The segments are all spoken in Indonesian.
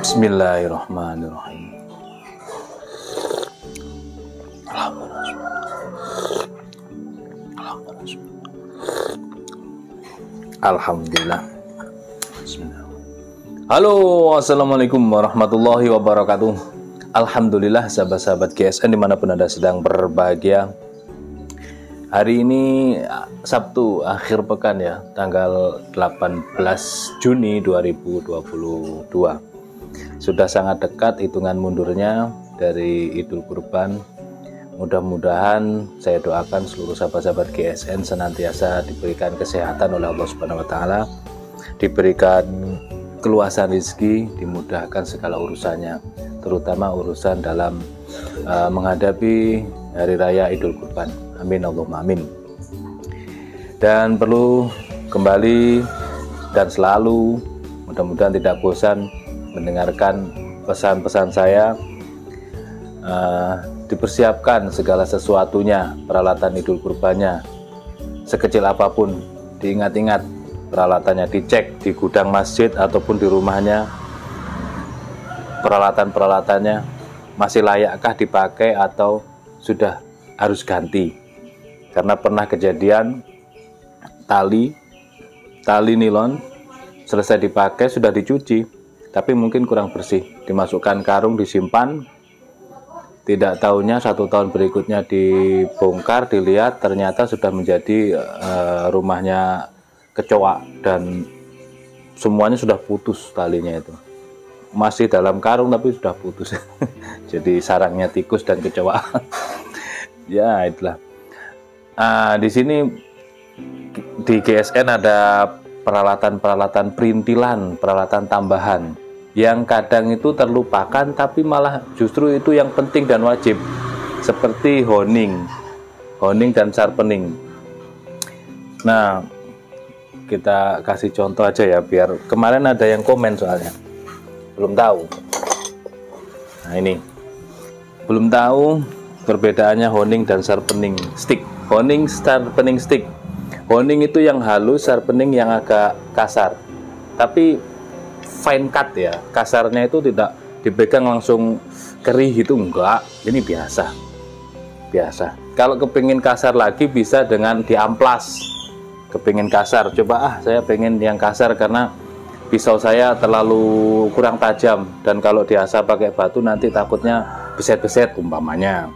Bismillahirrahmanirrahim. Alhamdulillah. Bismillah. Halo, assalamualaikum warahmatullahi wabarakatuh. Alhamdulillah, sahabat-sahabat GSN dimanapun Anda sedang berbahagia. Hari ini Sabtu akhir pekan ya, tanggal 18 Juni 2022. Sudah sangat dekat hitungan mundurnya dari Idul Kurban. Mudah-mudahan saya doakan seluruh sahabat-sahabat GSN senantiasa diberikan kesehatan oleh Allah Subhanahu wa taala, diberikan keluasan rezeki, dimudahkan segala urusannya, terutama urusan dalam menghadapi hari raya Idul Kurban. Amin Allahumma amin. Dan perlu kembali dan selalu mudah-mudahan tidak bosan mendengarkan pesan-pesan saya. Dipersiapkan segala sesuatunya, peralatan Idul Kurbannya, sekecil apapun diingat-ingat peralatannya, dicek di gudang masjid ataupun di rumahnya, peralatan-peralatannya masih layakkah dipakai atau sudah harus ganti. Karena pernah kejadian tali nilon selesai dipakai sudah dicuci tapi mungkin kurang bersih, dimasukkan karung, disimpan. Tidak tahunya 1 tahun berikutnya dibongkar, dilihat ternyata sudah menjadi rumahnya kecoa dan semuanya sudah putus talinya itu. Masih dalam karung tapi sudah putus. Jadi sarangnya tikus dan kecoa. Ya itulah. Di sini di GSN ada peralatan-peralatan perintilan, peralatan tambahan yang kadang itu terlupakan tapi malah justru itu yang penting dan wajib, seperti honing dan sharpening. Nah, kita kasih contoh aja ya, biar kemarin ada yang komen soalnya belum tahu. Nah ini belum tahu perbedaannya honing dan sharpening stick. Honing, sharpening stick. Honing itu yang halus, sharpening yang agak kasar. Tapi fine cut ya, kasarnya itu tidak dipegang langsung kering gitu, enggak, ini biasa. Kalau kepingin kasar lagi bisa dengan diamplas. Kepingin kasar, coba saya pengen yang kasar karena pisau saya terlalu kurang tajam dan kalau diasah pakai batu nanti takutnya beset-beset umpamanya.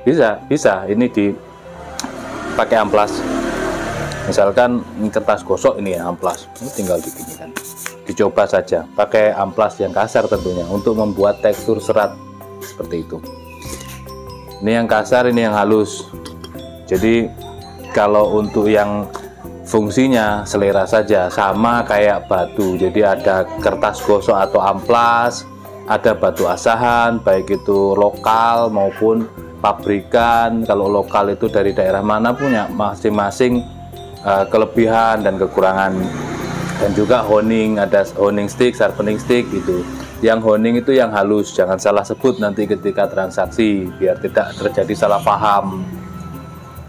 Bisa, ini dipakai amplas. Misalkan ini kertas gosok ini ya, amplas, ini tinggal dipinggirkan. Dicoba saja pakai amplas yang kasar tentunya untuk membuat tekstur serat seperti itu. Ini yang kasar, ini yang halus. Jadi kalau untuk yang fungsinya selera saja, sama kayak batu. Jadi ada kertas gosok atau amplas, ada batu asahan baik itu lokal maupun pabrikan. Kalau lokal itu dari daerah mana punya masing-masing kelebihan dan kekurangan. Dan juga honing, ada honing stick, sharpening stick gitu. Yang honing itu yang halus, jangan salah sebut nanti ketika transaksi biar tidak terjadi salah paham.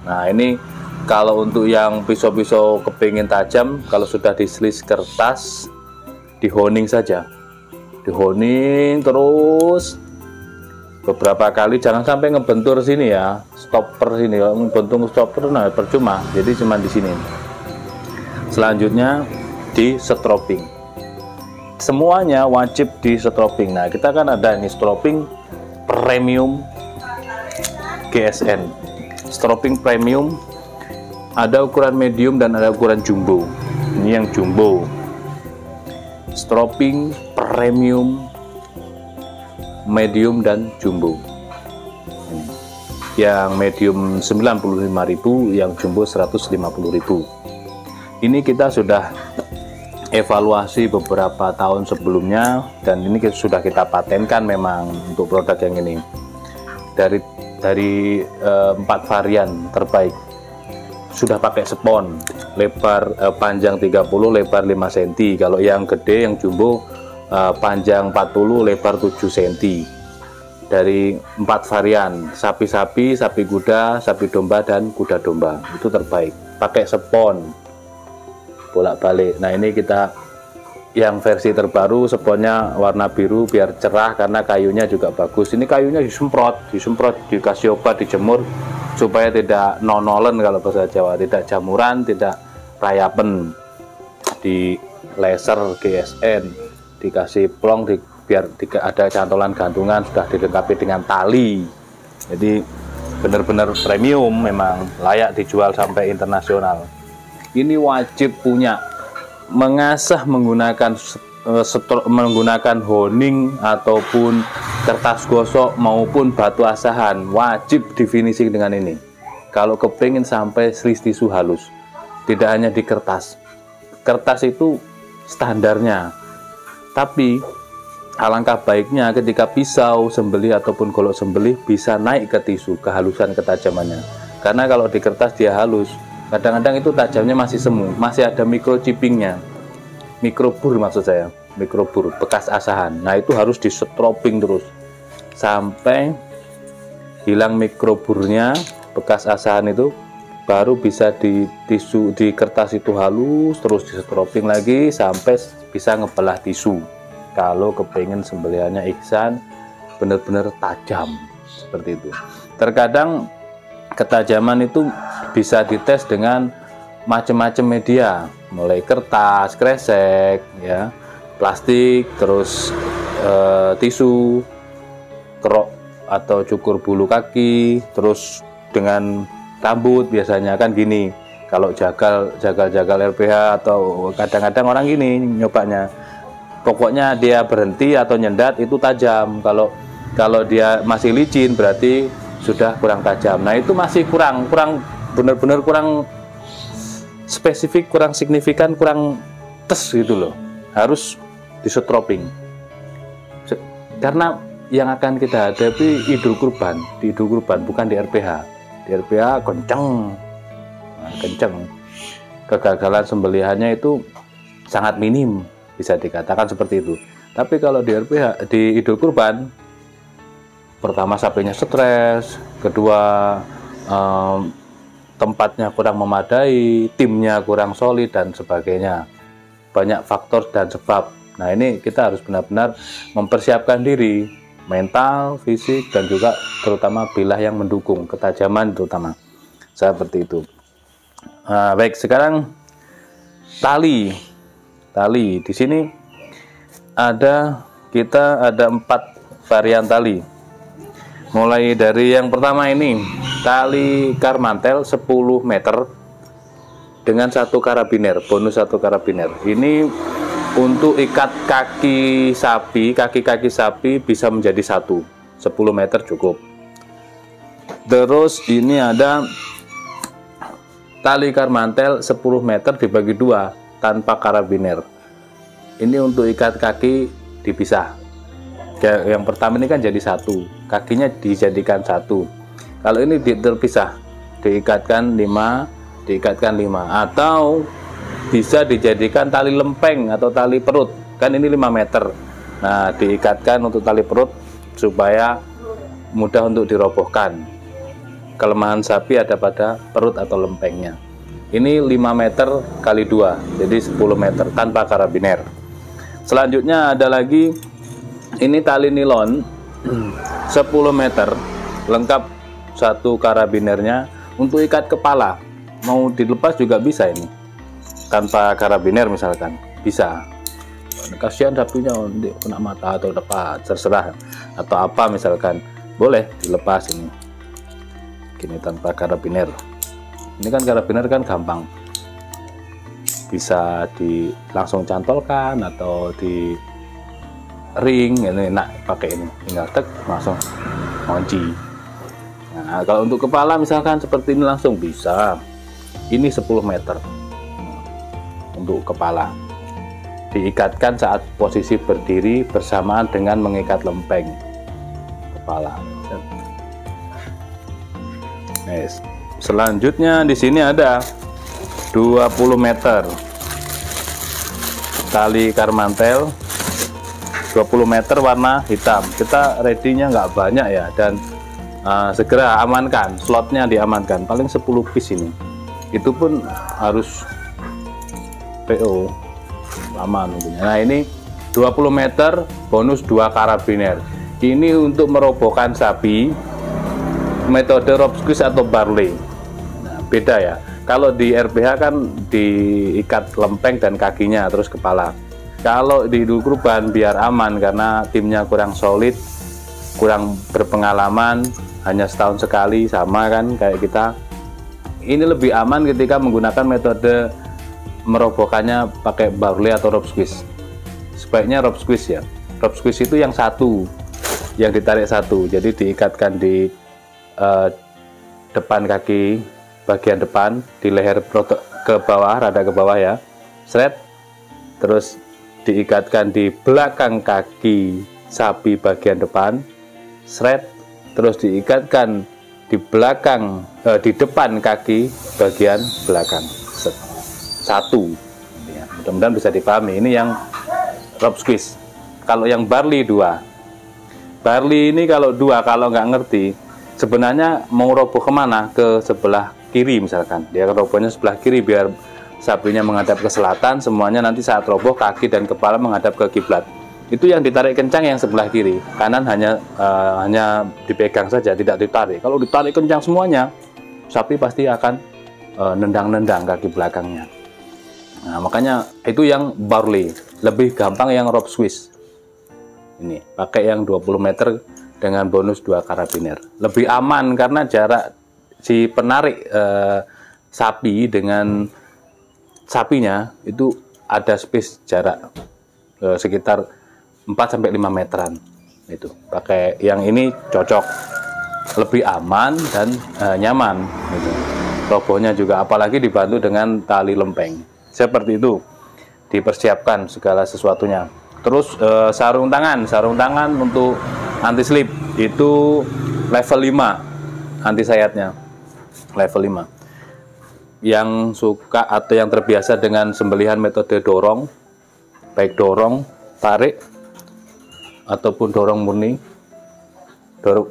Nah ini kalau untuk yang pisau-pisau kepingin tajam, kalau sudah diselis kertas, dihoning saja, dihoning terus beberapa kali, jangan sampai ngebentur sini ya, stopper sini, kalau ngebentur stopper nah percuma, jadi cuma di sini. Selanjutnya di stropping, semuanya wajib di stropping. Nah kita kan ada ini stropping premium GSN, stropping premium, ada ukuran medium dan ada ukuran jumbo. Ini yang jumbo, stropping premium, medium dan jumbo. Yang medium 95.000, yang jumbo 150.000. Ini kita sudah evaluasi beberapa tahun sebelumnya dan ini sudah kita patenkan memang untuk produk yang ini. Dari 4 varian terbaik sudah pakai spon lebar panjang 30, lebar 5 cm. Kalau yang gede yang jumbo panjang 40, lebar 7 cm. Dari 4 varian, sapi-sapi, sapi kuda, sapi domba dan kuda domba, itu terbaik. Pakai spon bolak-balik. Nah ini kita yang versi terbaru sponnya warna biru biar cerah, karena kayunya juga bagus. Ini kayunya disemprot, dikasih obat, dijemur supaya tidak nonolen kalau bahasa Jawa, tidak jamuran, tidak rayapen. Di laser GSN, dikasih plong, biar ada cantolan gantungan, sudah dilengkapi dengan tali. Jadi benar-benar premium, memang layak dijual sampai internasional. Ini wajib punya. Mengasah menggunakan honing ataupun kertas gosok maupun batu asahan, wajib di finishing dengan ini. Kalau kepingin sampai slis tisu halus, tidak hanya di kertas. Kertas itu standarnya, tapi alangkah baiknya ketika pisau sembelih ataupun golok sembelih bisa naik ke tisu, kehalusan ketajamannya. Karena kalau di kertas dia halus, kadang-kadang itu tajamnya masih semu, masih ada microchippingnya, mikrobur maksud saya, mikrobur bekas asahan. Nah itu harus disetroping terus sampai hilang mikroburnya, bekas asahan itu, baru bisa di tisu, di kertas itu halus, terus disetroping lagi sampai bisa ngebelah tisu. Kalau kepengen sembelihannya ihsan benar-benar tajam seperti itu. Terkadang ketajaman itu bisa dites dengan macam-macam media, mulai kertas, kresek, ya, plastik, terus tisu, kerok atau cukur bulu kaki, terus dengan rambut biasanya kan gini. Kalau jagal RPH atau kadang-kadang orang gini nyobanya, pokoknya dia berhenti atau nyendat itu tajam. Kalau dia masih licin berarti sudah kurang tajam. Nah itu masih kurang benar-benar kurang spesifik, kurang signifikan, kurang tes gitu loh. Harus disetroping. Karena yang akan kita hadapi di Idul Kurban bukan di RPH. Di RPH kenceng. Kegagalan sembelihannya itu sangat minim, bisa dikatakan seperti itu. Tapi kalau di RPH, di Idul Kurban, pertama sapinya stres, kedua tempatnya kurang memadai, timnya kurang solid dan sebagainya. Banyak faktor dan sebab. Nah ini kita harus benar-benar mempersiapkan diri, mental, fisik, dan juga terutama bilah yang mendukung, ketajaman terutama. Seperti itu. Nah, baik, sekarang tali. Di sini kita ada 4 varian tali. Mulai dari yang pertama ini, tali karmantel 10 meter dengan 1 karabiner, bonus 1 karabiner. Ini untuk ikat kaki sapi bisa menjadi 1, 10 meter cukup. Terus ini ada tali karmantel 10 meter dibagi 2 tanpa karabiner. Ini untuk ikat kaki dipisah. Yang pertama ini kan jadi 1, kakinya dijadikan 1. Kalau ini terpisah, diikatkan 5, atau bisa dijadikan tali lempeng atau tali perut. Kan ini 5 meter. Nah, diikatkan untuk tali perut supaya mudah untuk dirobohkan. Kelemahan sapi ada pada perut atau lempengnya. Ini 5 meter kali 2, jadi 10 meter tanpa karabiner. Selanjutnya ada lagi, ini tali nilon 10 meter lengkap 1 karabinernya untuk ikat kepala. Mau dilepas juga bisa ini, tanpa karabiner misalkan bisa. Kasihan sapinya kena mata atau apa, terserah, atau apa misalkan, boleh dilepas ini. Gini tanpa karabiner. Ini kan karabiner kan gampang, bisa langsung cantolkan atau di ring. Ini enak pakai ini, tinggal tek langsung kunci. Nah kalau untuk kepala misalkan seperti ini langsung bisa. Ini 10 meter untuk kepala, diikatkan saat posisi berdiri bersamaan dengan mengikat lempeng kepala. Yes. Selanjutnya di sini ada 20 meter tali karmantel 20 meter warna hitam. Kita ready-nya nggak banyak ya, dan segera amankan, slotnya diamankan, paling 10 piece ini. Itu pun harus PO. lama nunggunya. Nah ini 20 meter bonus 2 karabiner. Ini untuk merobohkan sapi metode rope squeeze atau barley. Nah, beda ya. Kalau di RPH kan diikat lempeng dan kakinya terus kepala. Kalau di Idul Kurban biar aman karena timnya kurang solid, kurang berpengalaman, hanya setahun sekali sama kan kayak kita. Ini lebih aman ketika menggunakan metode merobohkannya pakai barley atau rope squeeze. Sebaiknya rope squeeze ya. Rope squeeze itu yang satu, yang ditarik satu, jadi diikatkan di depan kaki bagian depan, di leher ke bawah, rada ke bawah ya, seret, terus diikatkan di belakang kaki sapi bagian depan, seret, terus diikatkan di belakang di depan kaki bagian belakang, satu ya, mudah-mudahan bisa dipahami. Ini yang rope squeeze. Kalau yang barley 2, barley ini kalau 2, kalau nggak ngerti sebenarnya mau roboh kemana, ke sebelah kiri misalkan, dia robohnya sebelah kiri biar sapinya menghadap ke selatan, semuanya nanti saat roboh kaki dan kepala menghadap ke kiblat. Itu yang ditarik kencang yang sebelah kiri, kanan hanya dipegang saja, tidak ditarik. Kalau ditarik kencang semuanya, sapi pasti akan nendang-nendang kaki belakangnya. Nah, makanya itu yang barley, lebih gampang yang rope squeeze. Ini pakai yang 20 meter dengan bonus 2 karabiner. Lebih aman karena jarak si penarik sapi dengan sapinya itu ada space jarak sekitar 4-5 meteran. Itu pakai yang ini cocok, lebih aman dan nyaman gitu. Robohnya juga apalagi dibantu dengan tali lempeng seperti itu, dipersiapkan segala sesuatunya. Terus sarung tangan untuk anti slip itu level 5 anti sayatnya, level 5. Yang suka atau yang terbiasa dengan sembelihan metode dorong, baik dorong, tarik, ataupun dorong murni,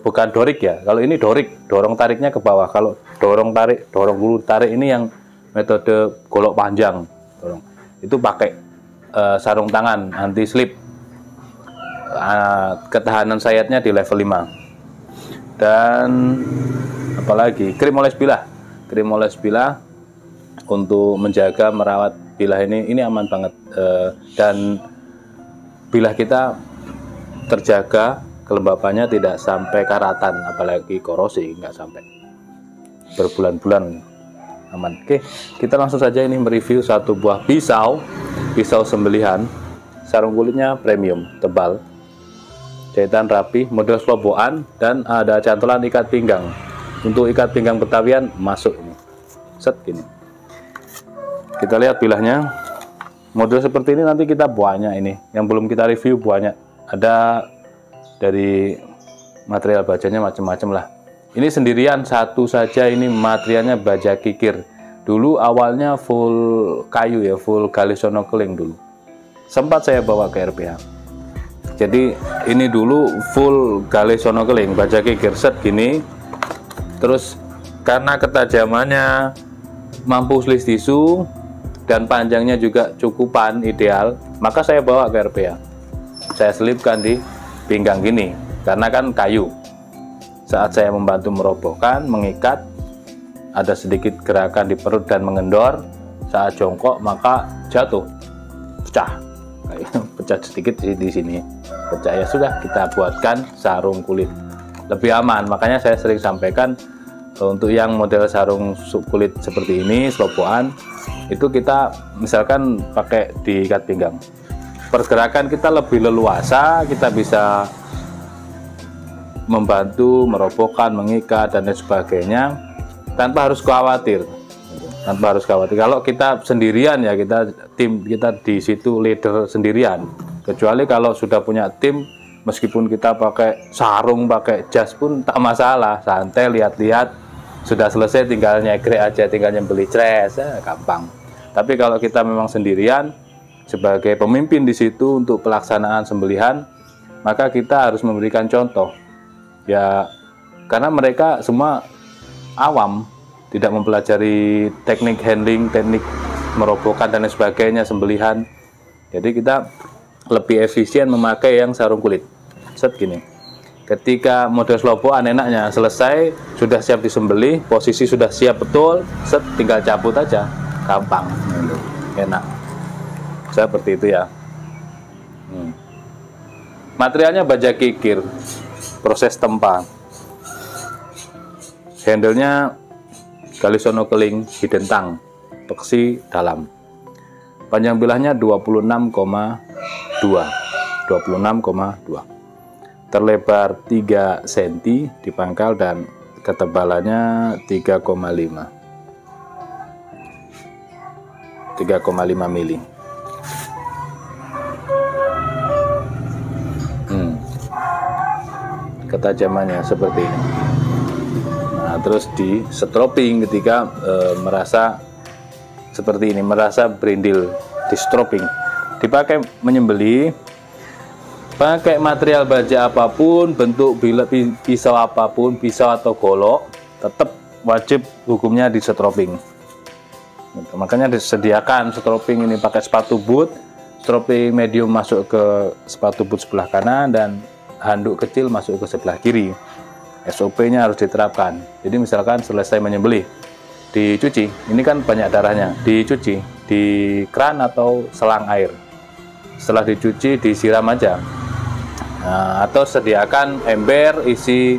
bukan dorik ya. Kalau ini dorik, dorong tariknya ke bawah. Kalau dorong tarik, dorong bulu tarik ini yang metode golok panjang, dorong. Itu pakai sarung tangan anti slip. Ketahanan sayatnya di level 5. Dan apalagi krim oles bilah untuk menjaga merawat bilah ini aman banget, dan bilah kita terjaga kelembapannya, tidak sampai karatan, apalagi korosi, nggak sampai berbulan-bulan, aman. Oke, kita langsung saja ini mereview satu buah pisau sembelihan. Sarung kulitnya premium, tebal, jahitan rapi, model sloboan, dan ada cantolan ikat pinggang. Untuk ikat pinggang Betawian masuk ini, set gini. Kita lihat bilahnya, model seperti ini nanti kita banyak ini, yang belum kita review banyak. Ada dari material bajanya macam-macam lah. Ini sendirian satu saja, ini materialnya baja kikir. Dulu awalnya full kayu ya, full galisono keling dulu. Sempat saya bawa ke RPH. Jadi ini dulu full galisono keling, baja kikir, set gini. Terus karena ketajamannya mampu slis tisu dan panjangnya juga cukupan ideal, maka saya bawa ke RPA. Saya selipkan di pinggang gini, karena kan kayu. Saat saya membantu merobohkan, mengikat, ada sedikit gerakan di perut dan mengendor. Saat jongkok maka jatuh, pecah, pecah sedikit di sini, pecah. Ya sudah, kita buatkan sarung kulit, lebih aman. Makanya saya sering sampaikan untuk yang model sarung kulit seperti ini, sloboan, itu kita misalkan pakai diikat pinggang, pergerakan kita lebih leluasa, kita bisa membantu merobohkan, mengikat dan lain sebagainya tanpa harus khawatir. Kalau kita sendirian ya, tim kita di situ leader sendirian. Kecuali kalau sudah punya tim, meskipun kita pakai sarung, pakai jas pun tak masalah, santai, lihat-lihat, sudah selesai tinggal nyegrek aja, tinggal nyembeli cres, gampang. Tapi kalau kita memang sendirian sebagai pemimpin di situ untuk pelaksanaan sembelihan, maka kita harus memberikan contoh ya, karena mereka semua awam, tidak mempelajari teknik handling, teknik merobohkan dan lain sebagainya, sembelihan. Jadi kita lebih efisien memakai yang sarung kulit. Set gini. Ketika model slowpoke enaknya selesai, sudah siap disembelih, posisi sudah siap betul, set tinggal cabut aja, gampang, enak. Seperti itu ya. Materialnya baja kikir, proses tempa. Handle-nya Galisono keling hidden tang, peksi dalam. Panjang bilahnya 26,2. Terlebar 3 cm di pangkal dan ketebalannya 3,5 mili. Ketajamannya seperti ini. Nah, terus di stropping ketika merasa seperti ini, merasa berindil, di stropping. Dipakai menyembelih, pakai material baja apapun, bentuk pisau apapun, pisau atau golok, tetap wajib hukumnya di stropping. Makanya disediakan stropping ini pakai sepatu boot, stropping medium masuk ke sepatu boot sebelah kanan dan handuk kecil masuk ke sebelah kiri. SOP-nya harus diterapkan. Jadi misalkan selesai menyembelih, dicuci, ini kan banyak darahnya, dicuci di kran atau selang air. Setelah dicuci disiram aja. Nah, atau sediakan ember isi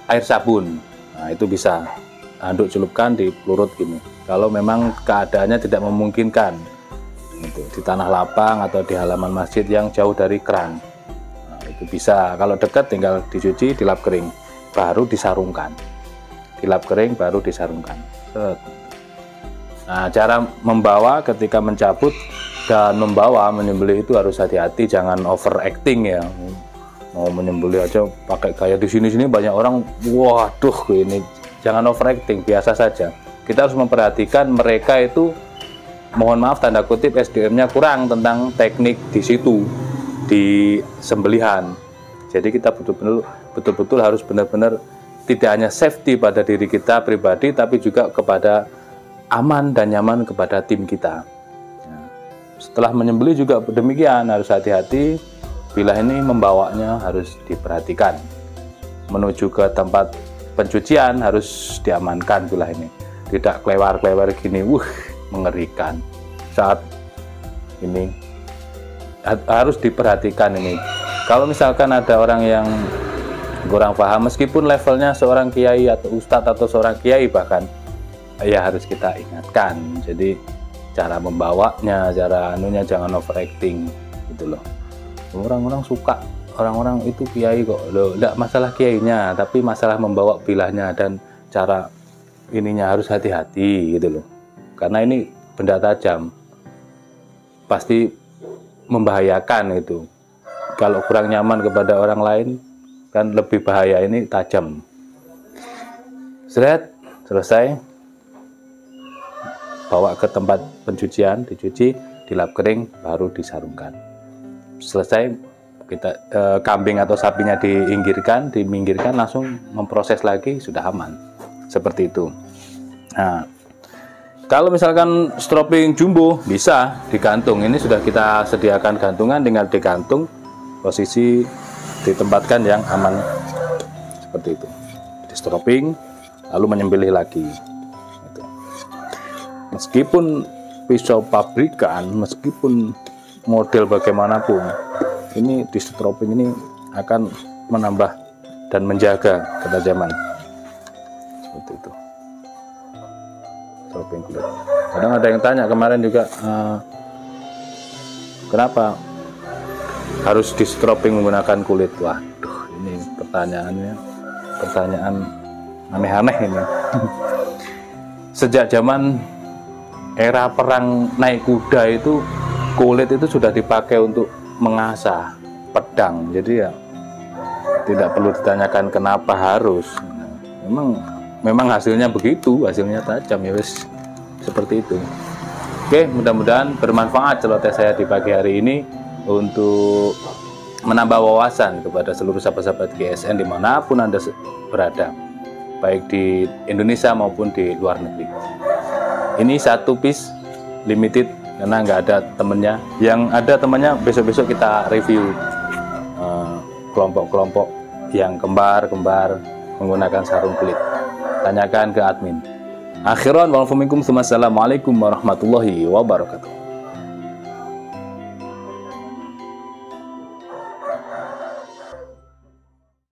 air sabun. Nah, itu bisa. Handuk celupkan di pelurut gini. Kalau memang keadaannya tidak memungkinkan, di tanah lapang atau di halaman masjid yang jauh dari kran. Itu bisa. Kalau dekat tinggal dicuci, dilap kering, baru disarungkan. Dilap kering baru disarungkan. Nah, cara membawa ketika mencabut dan membawa menyembelih itu harus hati-hati, jangan overacting ya. Mau menyembelih aja pakai gaya di sini banyak orang, waduh ini, jangan overacting, biasa saja. Kita harus memperhatikan mereka itu, mohon maaf tanda kutip, SDM-nya kurang tentang teknik di situ, di sembelihan. Jadi kita betul-betul harus benar-benar tidak hanya safety pada diri kita pribadi, tapi juga kepada aman dan nyaman kepada tim kita. Setelah menyembelih juga demikian, harus hati-hati, bilah ini membawanya harus diperhatikan. Menuju ke tempat pencucian harus diamankan bilah ini, tidak kelewar-kelewar gini, mengerikan. Saat ini harus diperhatikan ini. Kalau misalkan ada orang yang kurang paham, meskipun levelnya seorang kiai atau ustadz atau seorang kiai bahkan, ya harus kita ingatkan. Jadi cara membawanya, cara anunya jangan overacting gitu loh. Orang-orang suka, orang-orang itu kiai kok loh, enggak masalah kiainya, tapi masalah membawa bilahnya dan cara ininya harus hati-hati gitu loh. Karena ini benda tajam, pasti membahayakan itu. Kalau kurang nyaman kepada orang lain kan lebih bahaya, ini tajam. Selesai, bawa ke tempat pencucian, dicuci, dilap kering, baru disarungkan. Selesai, kita kambing atau sapinya diminggirkan, langsung memproses lagi, sudah aman. Seperti itu. Nah, kalau misalkan stropping jumbo bisa digantung. Ini sudah kita sediakan gantungan, tinggal digantung, posisi ditempatkan yang aman seperti itu. Di stropping, lalu menyembelih lagi. Gitu. Meskipun pisau pabrikan, meskipun model bagaimanapun, ini di stropping ini akan menambah dan menjaga ketajaman. Seperti itu. Stropping kulit. Kadang ada yang tanya kemarin juga, kenapa harus di stropping menggunakan kulit? Waduh, ini pertanyaan aneh-aneh ini. Sejak zaman era perang naik kuda itu, kulit itu sudah dipakai untuk mengasah pedang. Jadi ya tidak perlu ditanyakan kenapa harus. Memang hasilnya begitu, hasilnya tajam ya wes, seperti itu. Oke, mudah-mudahan bermanfaat celoteh saya di pagi hari ini untuk menambah wawasan kepada seluruh sahabat-sahabat GSN dimanapun Anda berada, baik di Indonesia maupun di luar negeri. Ini satu piece limited karena nggak ada temennya. Yang ada temannya besok-besok kita review kelompok-kelompok yang kembar-kembar menggunakan sarung kulit. Tanyakan ke admin. Akhiran wal faminkum, assalamualaikum warahmatullahi wabarakatuh.